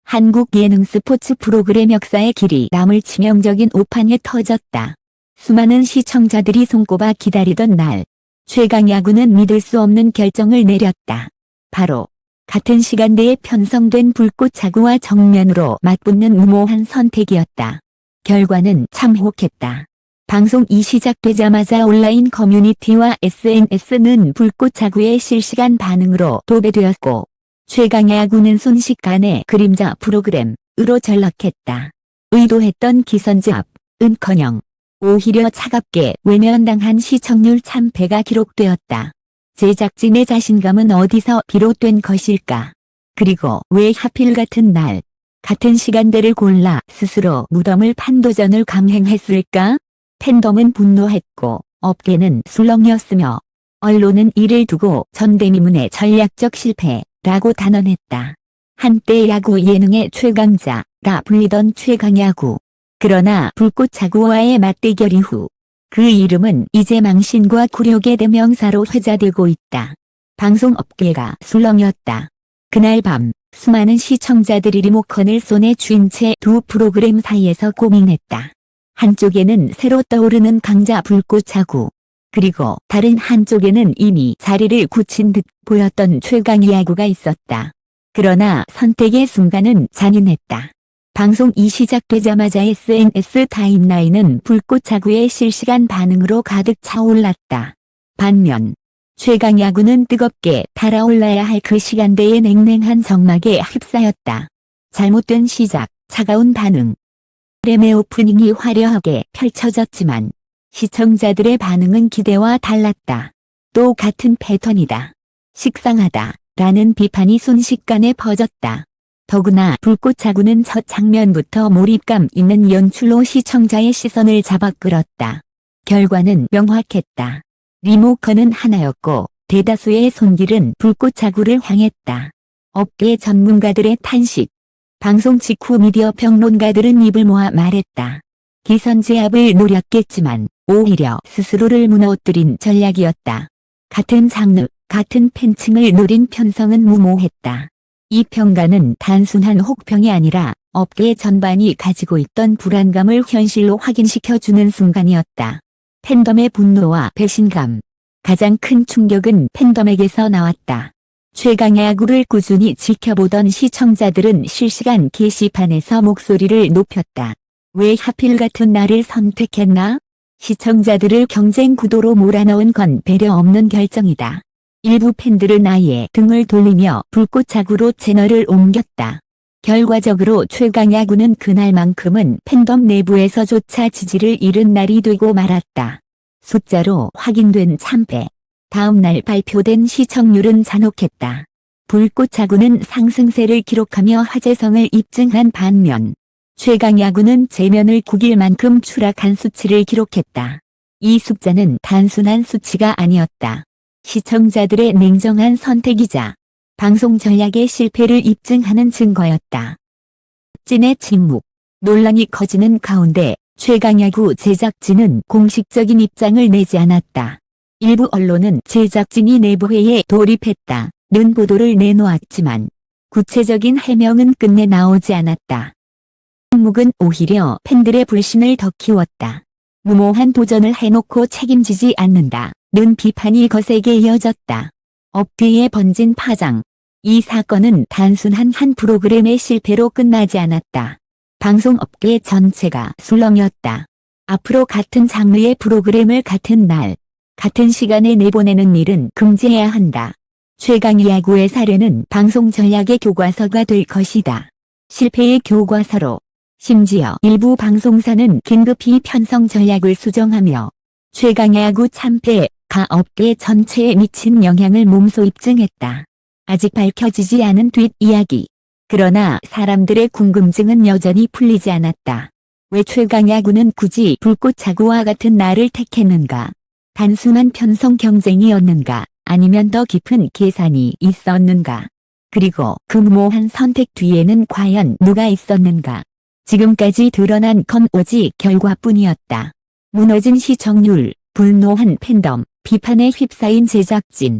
한국 예능 스포츠 프로그램 역사의 길이 남을 치명적인 오판이 터졌다. 수많은 시청자들이 손꼽아 기다리던 날, 최강야구는 믿을 수 없는 결정을 내렸다. 바로 같은 시간대에 편성된 불꽃차구와 정면으로 맞붙는 무모한 선택이었다. 결과는 참혹했다. 방송이 시작되자마자 온라인 커뮤니티와 SNS는 불꽃차구의 실시간 반응으로 도배되었고, 최강야구는 순식간에 그림자 프로그램으로 전락했다. 의도했던 기선제압은커녕 오히려 차갑게 외면당한 시청률 참패가 기록되었다. 제작진의 자신감은 어디서 비롯된 것일까? 그리고 왜 하필 같은 날, 같은 시간대를 골라 스스로 무덤을 판 도전을 감행했을까? 팬덤은 분노했고 업계는 술렁였으며 언론은 이를 두고 전대미문의 전략적 실패라고 단언했다. 한때 야구 예능의 최강자라 불리던 최강야구. 그러나 불꽃차구와의 맞대결 이후 그 이름은 이제 망신과 굴욕의 대명사로 회자되고 있다. 방송업계가 술렁였다. 그날 밤 수많은 시청자들이 리모컨을 손에 쥔 채 두 프로그램 사이에서 고민했다. 한쪽에는 새로 떠오르는 강자 불꽃차구, 그리고 다른 한쪽에는 이미 자리를 굳힌 듯 보였던 최강야구가 있었다. 그러나 선택의 순간은 잔인했다. 방송이 시작되자마자 SNS 타임라인은 불꽃차구의 실시간 반응으로 가득 차올랐다. 반면 최강야구는 뜨겁게 달아올라야 할 그 시간대의 냉랭한 정막에 휩싸였다. 잘못된 시작, 차가운 반응. 프로그램의 오프닝이 화려하게 펼쳐졌지만 시청자들의 반응은 기대와 달랐다. 또 같은 패턴이다. 식상하다 라는 비판이 순식간에 퍼졌다. 더구나 불꽃차구는 첫 장면부터 몰입감 있는 연출로 시청자의 시선을 잡아 끌었다. 결과는 명확했다. 리모컨은 하나였고 대다수의 손길은 불꽃차구를 향했다. 업계 전문가들의 탄식. 방송 직후 미디어 평론가들은 입을 모아 말했다. 기선제압을 노렸겠지만 오히려 스스로를 무너뜨린 전략이었다. 같은 장르, 같은 팬층을 노린 편성은 무모했다. 이 평가는 단순한 혹평이 아니라 업계 전반이 가지고 있던 불안감을 현실로 확인시켜주는 순간이었다. 팬덤의 분노와 배신감. 가장 큰 충격은 팬덤에게서 나왔다. 최강야구를 꾸준히 지켜보던 시청자들은 실시간 게시판에서 목소리를 높였다. 왜 하필 같은 날을 선택했나? 시청자들을 경쟁 구도로 몰아넣은 건 배려 없는 결정이다. 일부 팬들은 아예 등을 돌리며 불꽃차구로 채널을 옮겼다. 결과적으로 최강야구는 그날만큼은 팬덤 내부에서조차 지지를 잃은 날이 되고 말았다. 숫자로 확인된 참패. 다음 날 발표된 시청률은 잔혹했다. 불꽃차구는 상승세를 기록하며 화제성을 입증한 반면 최강야구는 제면을 구길 만큼 추락한 수치를 기록했다. 이 숫자는 단순한 수치가 아니었다. 시청자들의 냉정한 선택이자 방송 전략의 실패를 입증하는 증거였다. 찐의 침묵. 논란이 커지는 가운데 최강야구 제작진은 공식적인 입장을 내지 않았다. 일부 언론은 제작진이 내부회의에 돌입했다는 보도를 내놓았지만 구체적인 해명은 끝내 나오지 않았다. 침묵은 오히려 팬들의 불신을 더 키웠다. 무모한 도전을 해놓고 책임지지 않는다는 비판이 거세게 이어졌다. 업계에 번진 파장. 이 사건은 단순한 한 프로그램의 실패로 끝나지 않았다. 방송업계 전체가 술렁였다. 앞으로 같은 장르의 프로그램을 같은 날, 같은 시간에 내보내는 일은 금지해야 한다. 최강야구의 사례는 방송 전략의 교과서가 될 것이다. 실패의 교과서로. 심지어 일부 방송사는 긴급히 편성 전략을 수정하며 최강야구 참패가 업계 전체에 미친 영향을 몸소 입증했다. 아직 밝혀지지 않은 뒷이야기. 그러나 사람들의 궁금증은 여전히 풀리지 않았다. 왜 최강야구는 굳이 불꽃차구와 같은 날을 택했는가? 단순한 편성 경쟁이었는가? 아니면 더 깊은 계산이 있었는가? 그리고 그 무모한 선택 뒤에는 과연 누가 있었는가? 지금까지 드러난 건 오직 결과뿐이었다. 무너진 시청률, 분노한 팬덤, 비판에 휩싸인 제작진.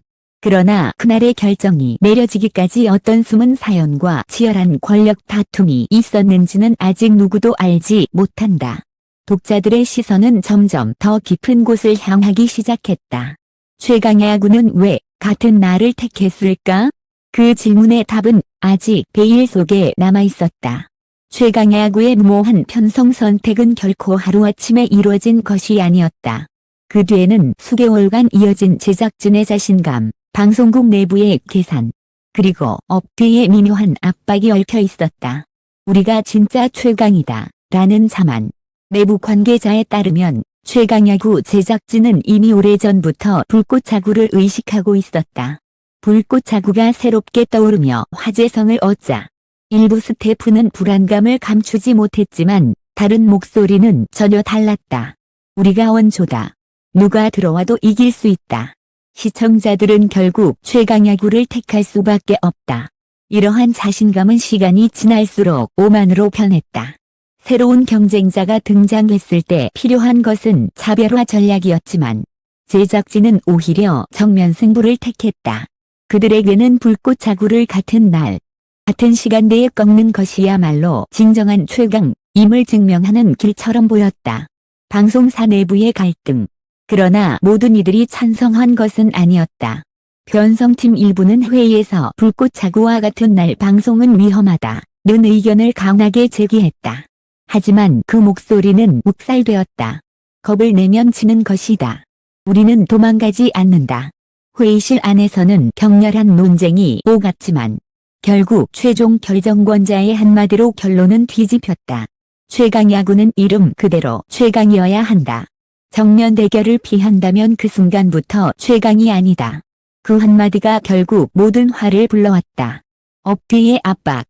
그러나 그날의 결정이 내려지기까지 어떤 숨은 사연과 치열한 권력 다툼이 있었는지는 아직 누구도 알지 못한다. 독자들의 시선은 점점 더 깊은 곳을 향하기 시작했다. 최강야구는 왜 같은 날을 택했을까? 그 질문의 답은 아직 베일 속에 남아있었다. 최강야구의 무모한 편성 선택은 결코 하루아침에 이루어진 것이 아니었다. 그 뒤에는 수개월간 이어진 제작진의 자신감, 방송국 내부의 계산, 그리고 업계의 미묘한 압박이 얽혀 있었다. 우리가 진짜 최강이다 라는 자만. 내부 관계자에 따르면 최강야구 제작진은 이미 오래전부터 불꽃자구를 의식하고 있었다. 불꽃자구가 새롭게 떠오르며 화제성을 얻자 일부 스태프는 불안감을 감추지 못했지만 다른 목소리는 전혀 달랐다. 우리가 원조다. 누가 들어와도 이길 수 있다. 시청자들은 결국 최강야구를 택할 수밖에 없다. 이러한 자신감은 시간이 지날수록 오만으로 변했다. 새로운 경쟁자가 등장했을 때 필요한 것은 차별화 전략이었지만 제작진은 오히려 정면 승부를 택했다. 그들에게는 불꽃자구를 같은 날, 같은 시간대에 꺾는 것이야말로 진정한 최강임을 증명하는 길처럼 보였다. 방송사 내부의 갈등. 그러나 모든 이들이 찬성한 것은 아니었다. 편성팀 일부는 회의에서 불꽃자구와 같은 날 방송은 위험하다는 의견을 강하게 제기했다. 하지만 그 목소리는 묵살되었다. 겁을 내면 지는 것이다. 우리는 도망가지 않는다. 회의실 안에서는 격렬한 논쟁이 오갔지만 결국 최종 결정권자의 한마디로 결론은 뒤집혔다. 최강야구는 이름 그대로 최강이어야 한다. 정면 대결을 피한다면 그 순간부터 최강이 아니다. 그 한마디가 결국 모든 화를 불러왔다. 업계의 압박.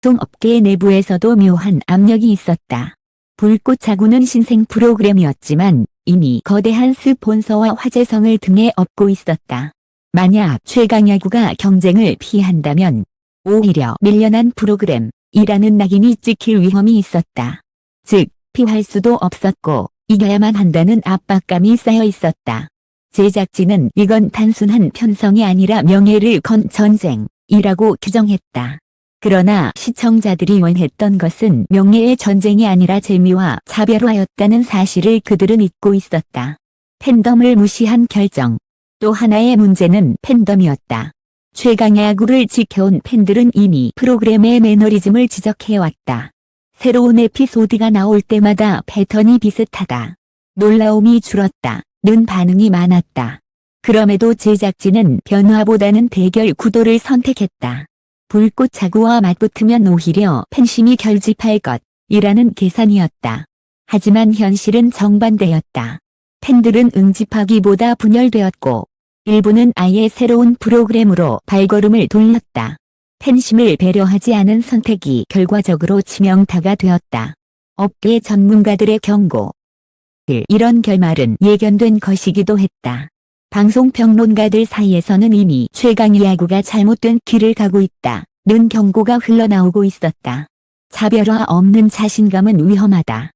방송업계 내부에서도 묘한 압력이 있었다. 불꽃자구는 신생 프로그램이었지만 이미 거대한 스폰서와 화제성을 등에 업고 있었다. 만약 최강야구가 경쟁을 피한다면 오히려 밀려난 프로그램이라는 낙인이 찍힐 위험이 있었다. 즉, 피할 수도 없었고 이겨야만 한다는 압박감이 쌓여 있었다. 제작진은 이건 단순한 편성이 아니라 명예를 건 전쟁이라고 규정했다. 그러나 시청자들이 원했던 것은 명예의 전쟁이 아니라 재미와 차별화였다는 사실을 그들은 잊고 있었다. 팬덤을 무시한 결정. 또 하나의 문제는 팬덤이었다. 최강야구를 지켜온 팬들은 이미 프로그램의 매너리즘을 지적해왔다. 새로운 에피소드가 나올 때마다 패턴이 비슷하다. 놀라움이 줄었다는 반응이 많았다. 그럼에도 제작진은 변화보다는 대결 구도를 선택했다. 불꽃자구와 맞붙으면 오히려 팬심이 결집할 것이라는 계산이었다. 하지만 현실은 정반대였다. 팬들은 응집하기보다 분열되었고 일부는 아예 새로운 프로그램으로 발걸음을 돌렸다. 팬심을 배려하지 않은 선택이 결과적으로 치명타가 되었다. 업계 전문가들의 경고. 이런 결말은 예견된 것이기도 했다. 방송평론가들 사이에서는 이미 최강야구가 잘못된 길을 가고 있다는 경고가 흘러나오고 있었다. 차별화 없는 자신감은 위험하다.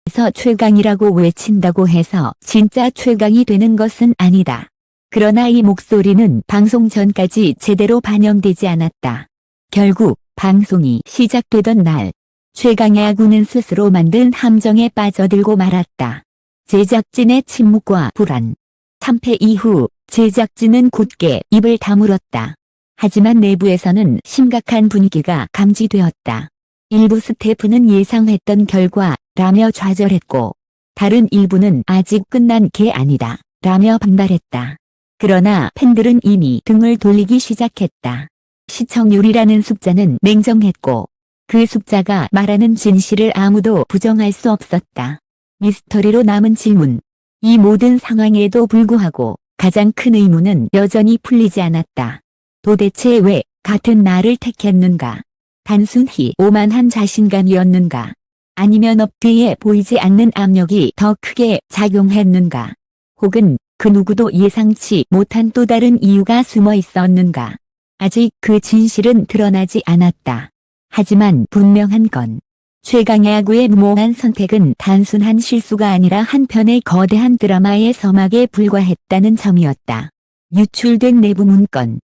그래서 최강이라고 외친다고 해서 진짜 최강이 되는 것은 아니다. 그러나 이 목소리는 방송 전까지 제대로 반영되지 않았다. 결국 방송이 시작되던 날 최강야구는 스스로 만든 함정에 빠져들고 말았다. 제작진의 침묵과 불안. 3패 이후 제작진은 굳게 입을 다물었다. 하지만 내부에서는 심각한 분위기가 감지되었다. 일부 스태프는 예상했던 결과라며 좌절했고 다른 일부는 아직 끝난 게 아니다 라며 반발했다. 그러나 팬들은 이미 등을 돌리기 시작했다. 시청률이라는 숫자는 냉정했고 그 숫자가 말하는 진실을 아무도 부정할 수 없었다. 미스터리로 남은 질문. 이 모든 상황에도 불구하고 가장 큰 의문은 여전히 풀리지 않았다. 도대체 왜 같은 날을 택했는가? 단순히 오만한 자신감이었는가? 아니면 업계에 보이지 않는 압력이 더 크게 작용했는가? 혹은 그 누구도 예상치 못한 또 다른 이유가 숨어 있었는가? 아직 그 진실은 드러나지 않았다. 하지만 분명한 건 최강야구의 무모한 선택은 단순한 실수가 아니라 한편의 거대한 드라마의 서막에 불과했다는 점이었다. 유출된 내부 문건.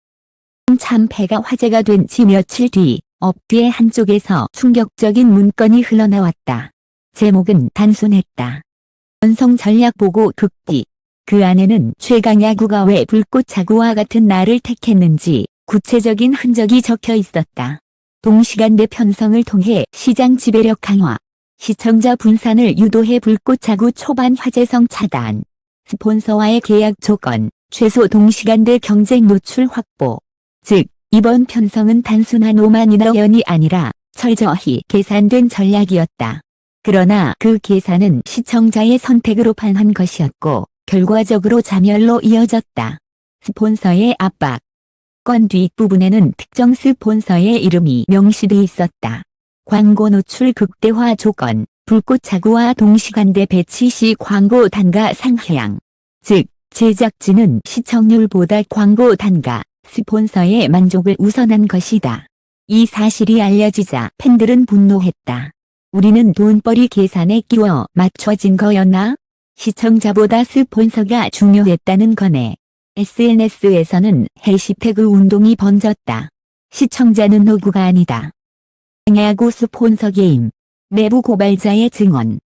참패가 화제가 된 지 며칠 뒤 업계의 한쪽에서 충격적인 문건이 흘러나왔다. 제목은 단순했다. 원성 전략보고 극비. 그 안에는 최강야구가 왜 불꽃차구와 같은 날을 택했는지 구체적인 흔적이 적혀 있었다. 동시간대 편성을 통해 시장 지배력 강화, 시청자 분산을 유도해 불꽃차구 초반 화제성 차단, 스폰서와의 계약 조건, 최소 동시간대 경쟁 노출 확보. 즉, 이번 편성은 단순한 오만이너연이 아니라 철저히 계산된 전략이었다. 그러나 그 계산은 시청자의 선택으로 반한 것이었고 결과적으로 자멸로 이어졌다. 스폰서의 압박. 건 뒷부분에는 특정 스폰서의 이름이 명시돼 있었다. 광고 노출 극대화 조건, 불꽃차구와 동시간대 배치 시 광고 단가 상향. 즉, 제작진은 시청률보다 광고 단가, 스폰서의 만족을 우선한 것이다. 이 사실이 알려지자 팬들은 분노했다. 우리는 돈벌이 계산에 끼워 맞춰진 거였나? 시청자보다 스폰서가 중요했다는 거네. SNS에서는 해시태그 운동이 번졌다. 시청자는 노구가 아니다. 야구 스폰서 게임. 내부 고발자의 증언.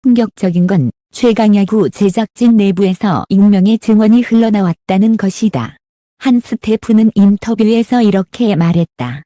충격적인 건 최강야구 제작진 내부에서 익명의 증언이 흘러나왔다는 것이다. 한 스태프는 인터뷰에서 이렇게 말했다.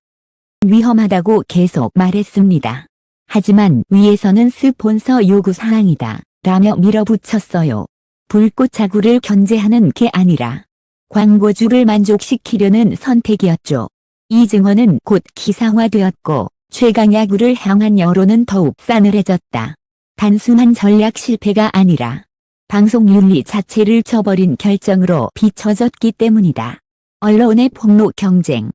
위험하다고 계속 말했습니다. 하지만 위에서는 스폰서 요구사항이다 라며 밀어붙였어요. 불꽃차구를 견제하는 게 아니라 광고주를 만족시키려는 선택이었죠. 이 증언은 곧 기사화되었고 최강야구를 향한 여론은 더욱 싸늘해졌다. 단순한 전략 실패가 아니라 방송 윤리 자체를 저버린 결정으로 비춰졌기 때문이다. 언론의 폭로 경쟁.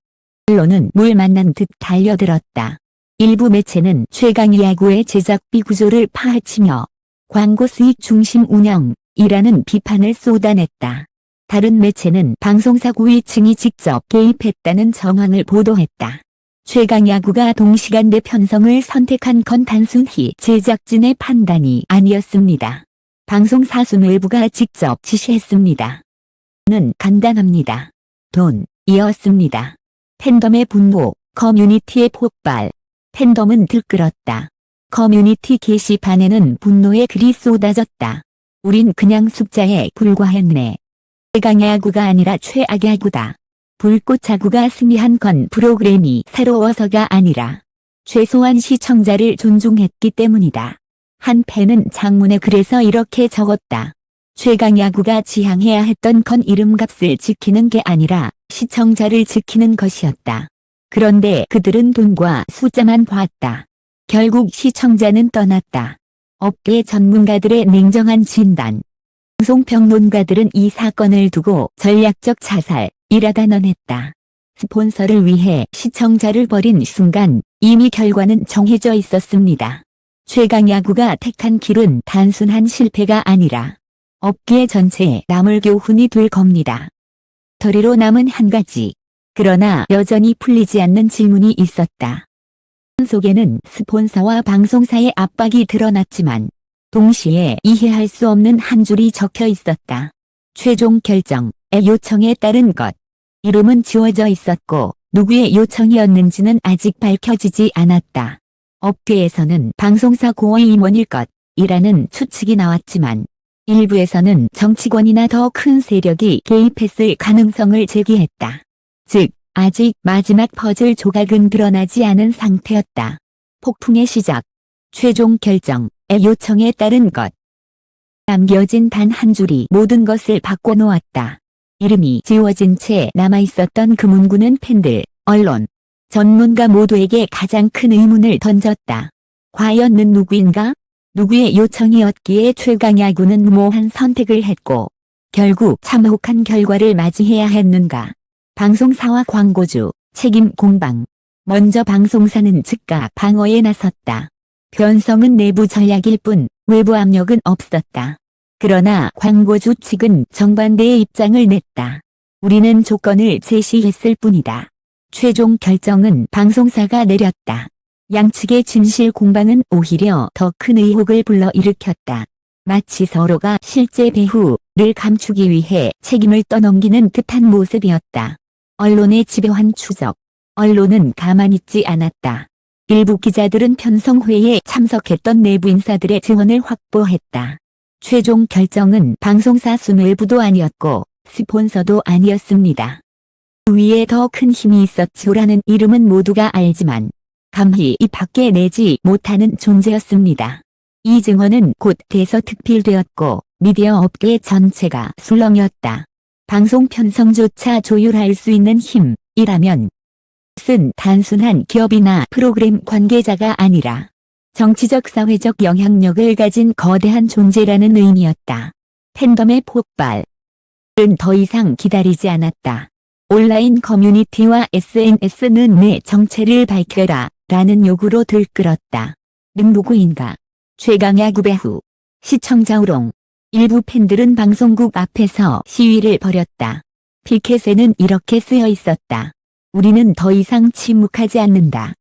언론은 물 만난 듯 달려들었다. 일부 매체는 최강야구의 제작비 구조를 파헤치며 광고 수익 중심 운영이라는 비판을 쏟아냈다. 다른 매체는 방송사 고위층이 직접 개입했다는 정황을 보도했다. 최강야구가 동시간대 편성을 선택한 건 단순히 제작진의 판단이 아니었습니다. 방송사수 외부가 직접 지시했습니다. 는 간단합니다. 돈이었습니다. 팬덤의 분노, 커뮤니티의 폭발. 팬덤은 들끓었다. 커뮤니티 게시판에는 분노의 글이 쏟아졌다. 우린 그냥 숫자에 불과했네. 최강야구가 아니라 최악야구다. 불꽃차구가 승리한 건 프로그램이 새로워서가 아니라 최소한 시청자를 존중했기 때문이다. 한 팬은 장문에 글에서 이렇게 적었다. 최강야구가 지향해야 했던 건 이름값을 지키는 게 아니라 시청자를 지키는 것이었다. 그런데 그들은 돈과 숫자만 봤다. 결국 시청자는 떠났다. 업계 전문가들의 냉정한 진단. 방송평론가들은 이 사건을 두고 전략적 자살이라 단언했다. 스폰서를 위해 시청자를 버린 순간 이미 결과는 정해져 있었습니다. 최강야구가 택한 길은 단순한 실패가 아니라 업계 전체에 남을 교훈이 될 겁니다. 덜이로 남은 한 가지. 그러나 여전히 풀리지 않는 질문이 있었다. 속에는 스폰서와 방송사의 압박이 드러났지만 동시에 이해할 수 없는 한 줄이 적혀 있었다. 최종 결정의 요청에 따른 것. 이름은 지워져 있었고 누구의 요청이었는지는 아직 밝혀지지 않았다. 업계에서는 방송사 고위 임원일 것이라는 추측이 나왔지만 일부에서는 정치권이나 더 큰 세력이 개입했을 가능성을 제기했다. 즉, 아직 마지막 퍼즐 조각은 드러나지 않은 상태였다. 폭풍의 시작. 최종 결정의 요청에 따른 것. 남겨진 단 한 줄이 모든 것을 바꿔놓았다. 이름이 지워진 채 남아있었던 그 문구는 팬들, 언론, 전문가 모두에게 가장 큰 의문을 던졌다. 과연 는 누구인가? 누구의 요청이었기에 최강야구는 무모한 선택을 했고 결국 참혹한 결과를 맞이해야 했는가? 방송사와 광고주, 책임 공방. 먼저 방송사는 즉각 방어에 나섰다. 변성은 내부 전략일 뿐 외부 압력은 없었다. 그러나 광고주 측은 정반대의 입장을 냈다. 우리는 조건을 제시했을 뿐이다. 최종 결정은 방송사가 내렸다. 양측의 진실 공방은 오히려 더 큰 의혹을 불러일으켰다. 마치 서로가 실제 배후, 를 감추기 위해 책임을 떠넘기는 듯한 모습이었다. 언론의 집요한 추적. 언론은 가만히 있지 않았다. 일부 기자들은 편성회의에 참석했던 내부 인사들의 지원을 확보했다. 최종 결정은 방송사 수뇌부도 아니었고 스폰서도 아니었습니다. 위에 더 큰 힘이 있었지라는 이름은 모두가 알지만 감히 입 밖에 내지 못하는 존재였습니다. 이 증언은 곧 대서특필되었고 미디어 업계 전체가 술렁였다. 방송 편성조차 조율할 수 있는 힘이라면 쓴 단순한 기업이나 프로그램 관계자가 아니라 정치적 사회적 영향력을 가진 거대한 존재라는 의미였다. 팬덤의 폭발은 더 이상 기다리지 않았다. 온라인 커뮤니티와 SNS는 내 정체를 밝혀라 라는 요구로 들끓었다. 는 누구인가? 최강야구 배후. 시청자 우롱. 일부 팬들은 방송국 앞에서 시위를 벌였다. 피켓에는 이렇게 쓰여 있었다. 우리는 더 이상 침묵하지 않는다.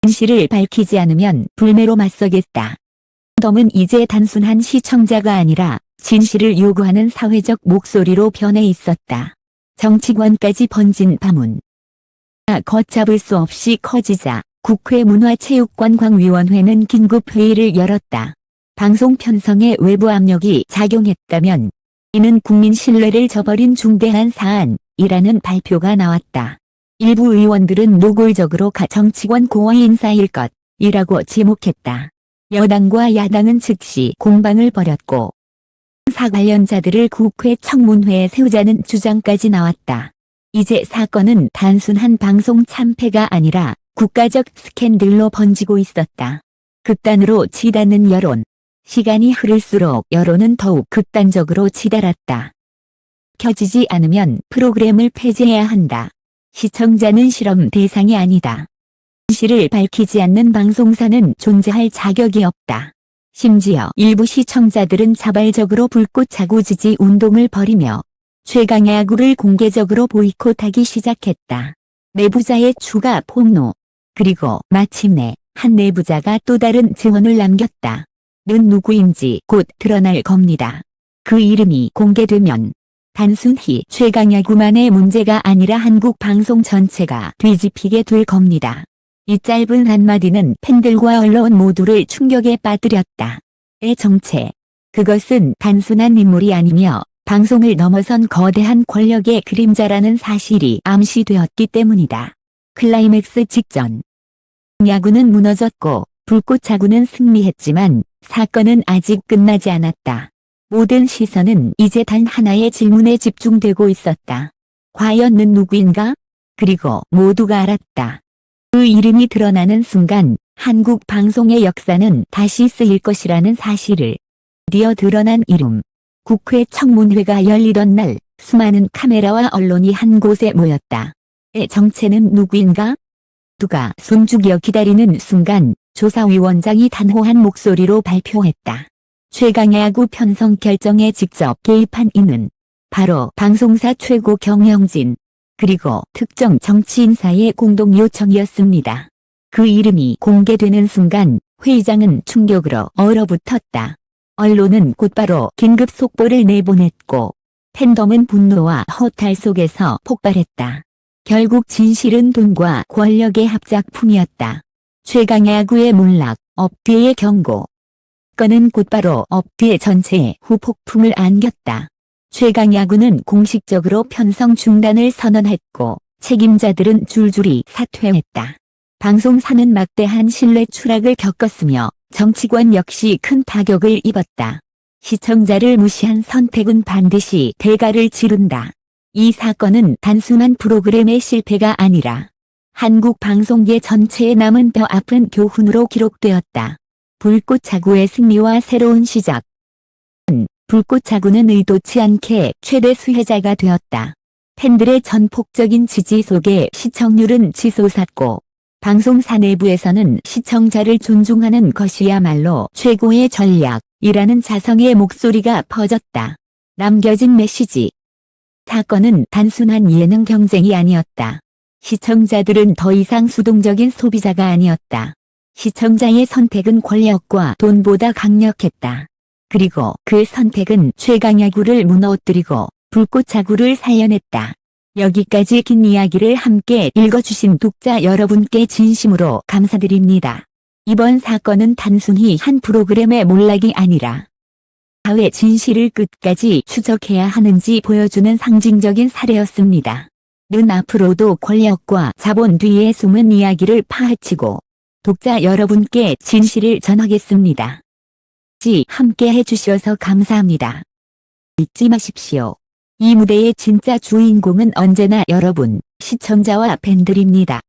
진실을 밝히지 않으면 불매로 맞서겠다. 팬덤은 이제 단순한 시청자가 아니라 진실을 요구하는 사회적 목소리로 변해 있었다. 정치권까지 번진 파문. 걷잡을 수 없이 커지자 국회 문화체육관광위원회는 긴급회의를 열었다. 방송 편성에 외부 압력이 작용했다면 이는 국민 신뢰를 저버린 중대한 사안이라는 발표가 나왔다. 일부 의원들은 노골적으로 정치권 고위 인사일 것이라고 지목했다. 여당과 야당은 즉시 공방을 벌였고 사 관련자들을 국회 청문회에 세우자는 주장까지 나왔다. 이제 사건은 단순한 방송 참패가 아니라 국가적 스캔들로 번지고 있었다. 극단으로 치닫는 여론. 시간이 흐를수록 여론은 더욱 극단적으로 치달았다. 켜지지 않으면 프로그램을 폐지해야 한다. 시청자는 실험 대상이 아니다. 진실을 밝히지 않는 방송사는 존재할 자격이 없다. 심지어 일부 시청자들은 자발적으로 불꽃차고 지지 운동을 벌이며 최강야구를 공개적으로 보이콧하기 시작했다. 내부자의 추가 폭로. 그리고 마침내 한 내부자가 또 다른 증언을 남겼다. 는 누구인지 곧 드러날 겁니다. 그 이름이 공개되면 단순히 최강야구만의 문제가 아니라 한국 방송 전체가 뒤집히게 될 겁니다. 이 짧은 한마디는 팬들과 언론 모두를 충격에 빠뜨렸다. 의 정체. 그것은 단순한 인물이 아니며 방송을 넘어선 거대한 권력의 그림자라는 사실이 암시되었기 때문이다. 클라이맥스 직전. 야구는 무너졌고 불꽃차구는 승리했지만 사건은 아직 끝나지 않았다. 모든 시선은 이제 단 하나의 질문에 집중되고 있었다. 과연 는 누구인가? 그리고 모두가 알았다. 그 이름이 드러나는 순간 한국 방송의 역사는 다시 쓰일 것이라는 사실을. 드디어 드러난 이름. 국회 청문회가 열리던 날 수많은 카메라와 언론이 한 곳에 모였다. 의 정체는 누구인가? 누가 숨죽여 기다리는 순간 조사위원장이 단호한 목소리로 발표했다. 최강야구 편성 결정에 직접 개입한 이는 바로 방송사 최고 경영진 그리고 특정 정치인사의 공동 요청이었습니다. 그 이름이 공개되는 순간 회의장은 충격으로 얼어붙었다. 언론은 곧바로 긴급 속보를 내보냈고 팬덤은 분노와 허탈 속에서 폭발했다. 결국 진실은 돈과 권력의 합작품이었다. 최강야구의 몰락, 업계의 경고. 건은 곧바로 업계 전체에 후폭풍을 안겼다. 최강야구는 공식적으로 편성 중단을 선언했고 책임자들은 줄줄이 사퇴했다. 방송사는 막대한 신뢰 추락을 겪었으며 정치권 역시 큰 타격을 입었다. 시청자를 무시한 선택은 반드시 대가를 치른다. 이 사건은 단순한 프로그램의 실패가 아니라 한국 방송계 전체에 남은 더 아픈 교훈으로 기록되었다. 불꽃차구의 승리와 새로운 시작. 불꽃차구는 의도치 않게 최대 수혜자가 되었다. 팬들의 전폭적인 지지 속에 시청률은 치솟았고 방송사 내부에서는 시청자를 존중하는 것이야말로 최고의 전략이라는 자성의 목소리가 퍼졌다. 남겨진 메시지. 사건은 단순한 예능 경쟁이 아니었다. 시청자들은 더 이상 수동적인 소비자가 아니었다. 시청자의 선택은 권력과 돈보다 강력했다. 그리고 그 선택은 최강야구를 무너뜨리고 불꽃야구를 살려냈다. 여기까지 긴 이야기를 함께 읽어주신 독자 여러분께 진심으로 감사드립니다. 이번 사건은 단순히 한 프로그램의 몰락이 아니라 사회 진실을 끝까지 추적해야 하는지 보여주는 상징적인 사례였습니다. 는 앞으로도 권력과 자본 뒤에 숨은 이야기를 파헤치고 독자 여러분께 진실을 전하겠습니다. 함께 해주셔서 감사합니다. 잊지 마십시오. 이 무대의 진짜 주인공은 언제나 여러분, 시청자와 팬들입니다.